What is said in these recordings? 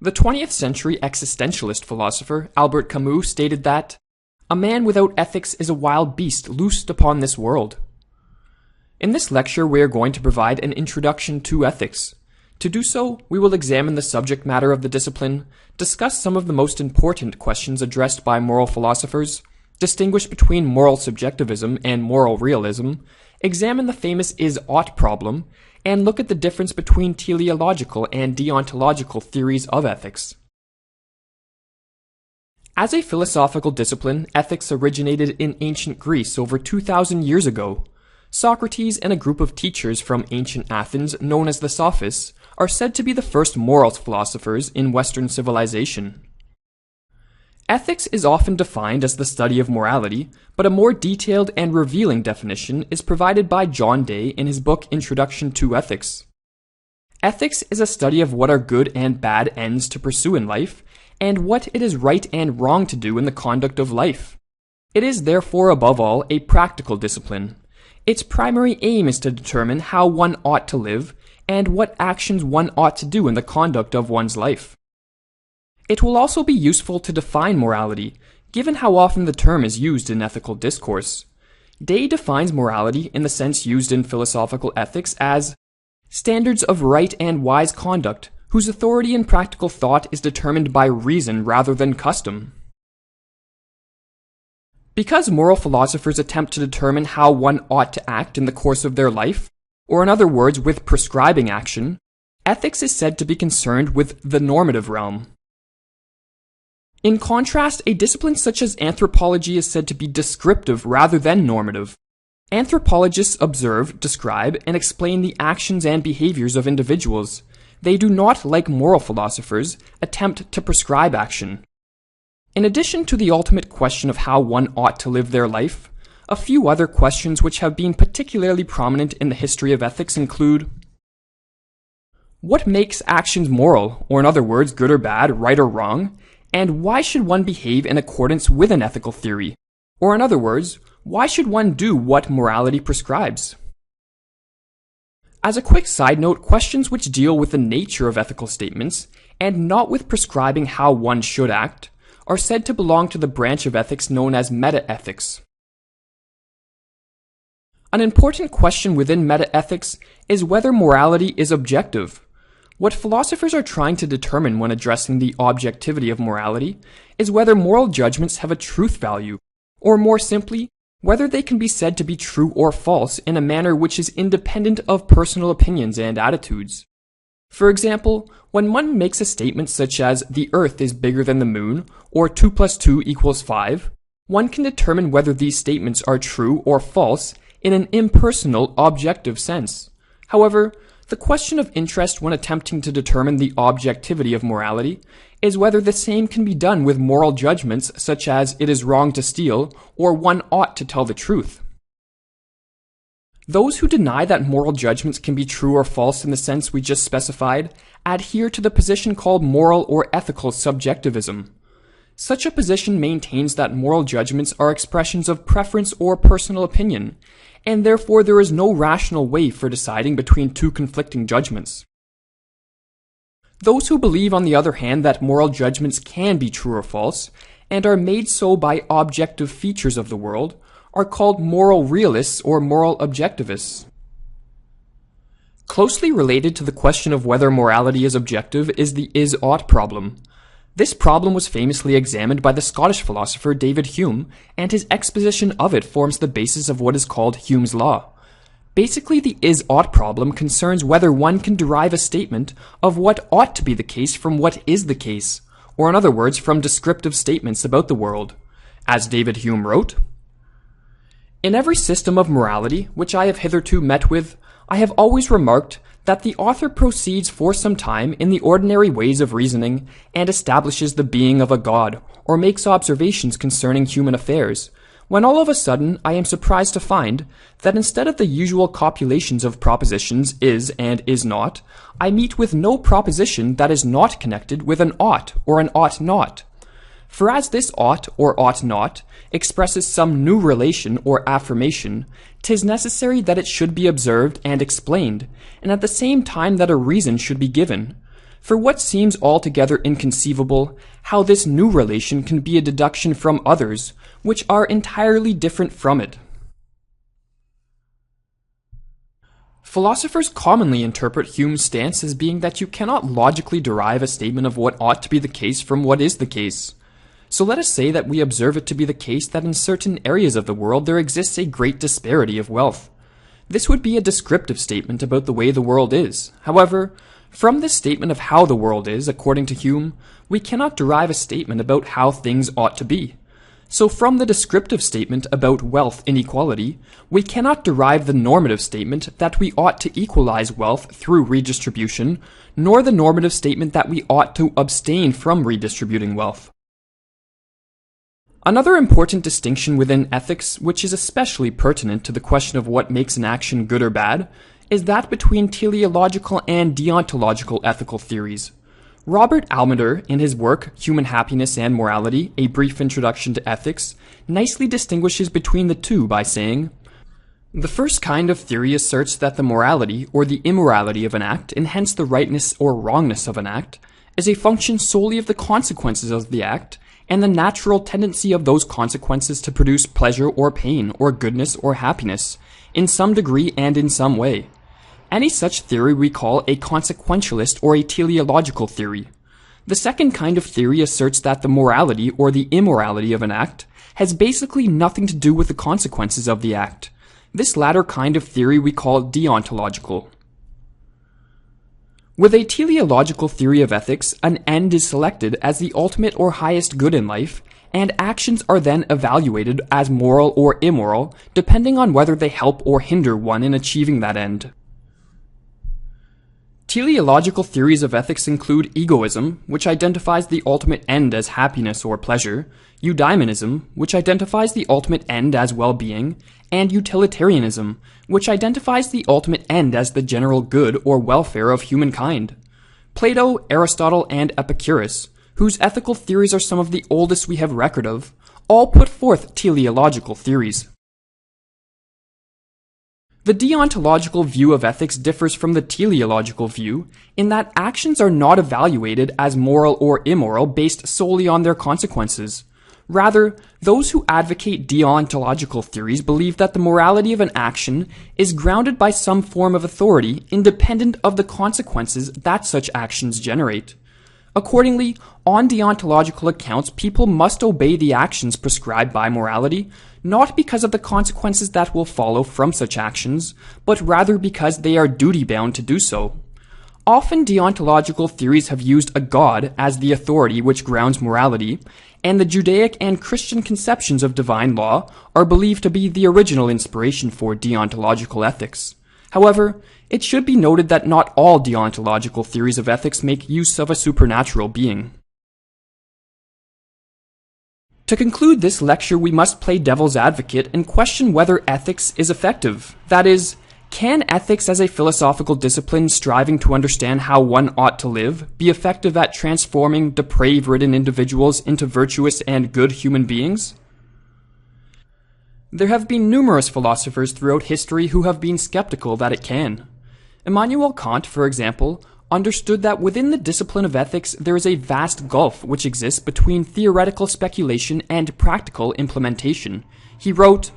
The 20th century existentialist philosopher Albert Camus stated that, "A man without ethics is a wild beast loosed upon this world." In this lecture, we are going to provide an introduction to ethics. To do so, we will examine the subject matter of the discipline, discuss some of the most important questions addressed by moral philosophers, distinguish between moral subjectivism and moral realism, examine the famous is-ought problem, and look at the difference between teleological and deontological theories of ethics. As a philosophical discipline, ethics originated in ancient Greece over 2,000 years ago. Socrates and a group of teachers from ancient Athens, known as the Sophists, are said to be the first moral philosophers in Western civilization. Ethics is often defined as the study of morality, but a more detailed and revealing definition is provided by John Day in his book Introduction to Ethics. Ethics is a study of what are good and bad ends to pursue in life, and what it is right and wrong to do in the conduct of life. It is therefore above all a practical discipline. Its primary aim is to determine how one ought to live, and what actions one ought to do in the conduct of one's life. It will also be useful to define morality, given how often the term is used in ethical discourse. Day defines morality in the sense used in philosophical ethics as standards of right and wise conduct, whose authority in practical thought is determined by reason rather than custom. Because moral philosophers attempt to determine how one ought to act in the course of their life, or in other words, with prescribing action, ethics is said to be concerned with the normative realm. In contrast, a discipline such as anthropology is said to be descriptive rather than normative. Anthropologists observe, describe, and explain the actions and behaviors of individuals. They do not, like moral philosophers, attempt to prescribe action. In addition to the ultimate question of how one ought to live their life, a few other questions which have been particularly prominent in the history of ethics include: what makes actions moral, or in other words, good or bad, right or wrong? And why should one behave in accordance with an ethical theory? Or in other words, why should one do what morality prescribes? As a quick side note, questions which deal with the nature of ethical statements, and not with prescribing how one should act, are said to belong to the branch of ethics known as metaethics. An important question within metaethics is whether morality is objective. What philosophers are trying to determine when addressing the objectivity of morality is whether moral judgments have a truth value, or more simply, whether they can be said to be true or false in a manner which is independent of personal opinions and attitudes. For example, when one makes a statement such as "the Earth is bigger than the moon," or 2 + 2 = 5, one can determine whether these statements are true or false in an impersonal, objective sense. However, the question of interest when attempting to determine the objectivity of morality is whether the same can be done with moral judgments such as it is wrong to steal or one ought to tell the truth. Those who deny that moral judgments can be true or false in the sense we just specified adhere to the position called moral or ethical subjectivism. Such a position maintains that moral judgments are expressions of preference or personal opinion, and therefore there is no rational way for deciding between two conflicting judgments. Those who believe, on the other hand, that moral judgments can be true or false, and are made so by objective features of the world, are called moral realists or moral objectivists. Closely related to the question of whether morality is objective is the is-ought problem. This problem was famously examined by the Scottish philosopher David Hume, and his exposition of it forms the basis of what is called Hume's law. Basically, the is-ought problem concerns whether one can derive a statement of what ought to be the case from what is the case, or in other words, from descriptive statements about the world. As David Hume wrote, "In every system of morality which I have hitherto met with, I have always remarked that the author proceeds for some time in the ordinary ways of reasoning, and establishes the being of a God, or makes observations concerning human affairs, when all of a sudden I am surprised to find that instead of the usual copulations of propositions is and is not, I meet with no proposition that is not connected with an ought or an ought not. For as this ought or ought not expresses some new relation or affirmation, 'tis necessary that it should be observed and explained, and at the same time that a reason should be given. For what seems altogether inconceivable, how this new relation can be a deduction from others, which are entirely different from it. Philosophers commonly interpret Hume's stance as being that you cannot logically derive a statement of what ought to be the case from what is the case. So let us say that we observe it to be the case that in certain areas of the world there exists a great disparity of wealth. This would be a descriptive statement about the way the world is. However, from this statement of how the world is, according to Hume, we cannot derive a statement about how things ought to be. So from the descriptive statement about wealth inequality, we cannot derive the normative statement that we ought to equalize wealth through redistribution, nor the normative statement that we ought to abstain from redistributing wealth. Another important distinction within ethics, which is especially pertinent to the question of what makes an action good or bad, is that between teleological and deontological ethical theories. Robert Almader, in his work Human Happiness and Morality, A Brief Introduction to Ethics, nicely distinguishes between the two by saying, "The first kind of theory asserts that the morality or the immorality of an act, and hence the rightness or wrongness of an act, is a function solely of the consequences of the act, and the natural tendency of those consequences to produce pleasure or pain, or goodness or happiness, in some degree and in some way. Any such theory we call a consequentialist or a teleological theory. The second kind of theory asserts that the morality or the immorality of an act has basically nothing to do with the consequences of the act. This latter kind of theory we call deontological. With a teleological theory of ethics, an end is selected as the ultimate or highest good in life, and actions are then evaluated as moral or immoral, depending on whether they help or hinder one in achieving that end. Teleological theories of ethics include egoism, which identifies the ultimate end as happiness or pleasure, eudaimonism, which identifies the ultimate end as well-being, and utilitarianism, which identifies the ultimate end as the general good or welfare of humankind. Plato, Aristotle, and Epicurus, whose ethical theories are some of the oldest we have record of, all put forth teleological theories. The deontological view of ethics differs from the teleological view in that actions are not evaluated as moral or immoral based solely on their consequences. Rather, those who advocate deontological theories believe that the morality of an action is grounded by some form of authority independent of the consequences that such actions generate. Accordingly, on deontological accounts, people must obey the actions prescribed by morality, not because of the consequences that will follow from such actions, but rather because they are duty-bound to do so. Often deontological theories have used a god as the authority which grounds morality, and the Judaic and Christian conceptions of divine law are believed to be the original inspiration for deontological ethics. However, it should be noted that not all deontological theories of ethics make use of a supernatural being. To conclude this lecture, we must play devil's advocate and question whether ethics is effective. That is, can ethics as a philosophical discipline striving to understand how one ought to live be effective at transforming depraved-ridden individuals into virtuous and good human beings? There have been numerous philosophers throughout history who have been skeptical that it can. Immanuel Kant, for example, understood that within the discipline of ethics there is a vast gulf which exists between theoretical speculation and practical implementation. He wrote,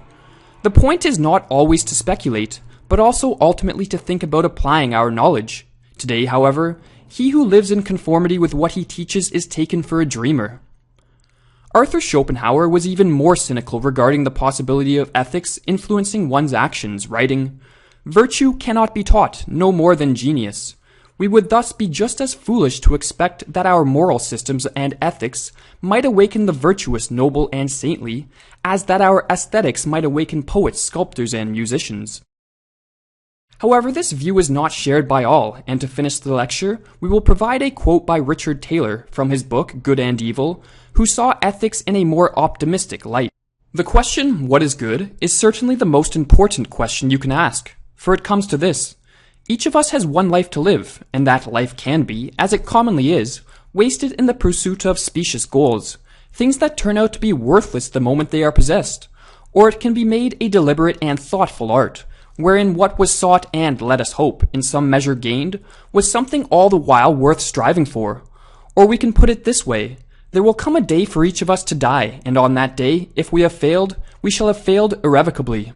"The point is not always to speculate, but also ultimately to think about applying our knowledge. Today, however, he who lives in conformity with what he teaches is taken for a dreamer." Arthur Schopenhauer was even more cynical regarding the possibility of ethics influencing one's actions, writing, "Virtue cannot be taught, no more than genius. We would thus be just as foolish to expect that our moral systems and ethics might awaken the virtuous, noble, and saintly, as that our aesthetics might awaken poets, sculptors, and musicians." However, this view is not shared by all, and to finish the lecture, we will provide a quote by Richard Taylor from his book, Good and Evil, who saw ethics in a more optimistic light. The question, what is good, is certainly the most important question you can ask, for it comes to this. Each of us has one life to live, and that life can be, as it commonly is, wasted in the pursuit of specious goals, things that turn out to be worthless the moment they are possessed, or it can be made a deliberate and thoughtful art, wherein what was sought and, let us hope, in some measure gained, was something all the while worth striving for. Or we can put it this way: there will come a day for each of us to die, and on that day, if we have failed, we shall have failed irrevocably.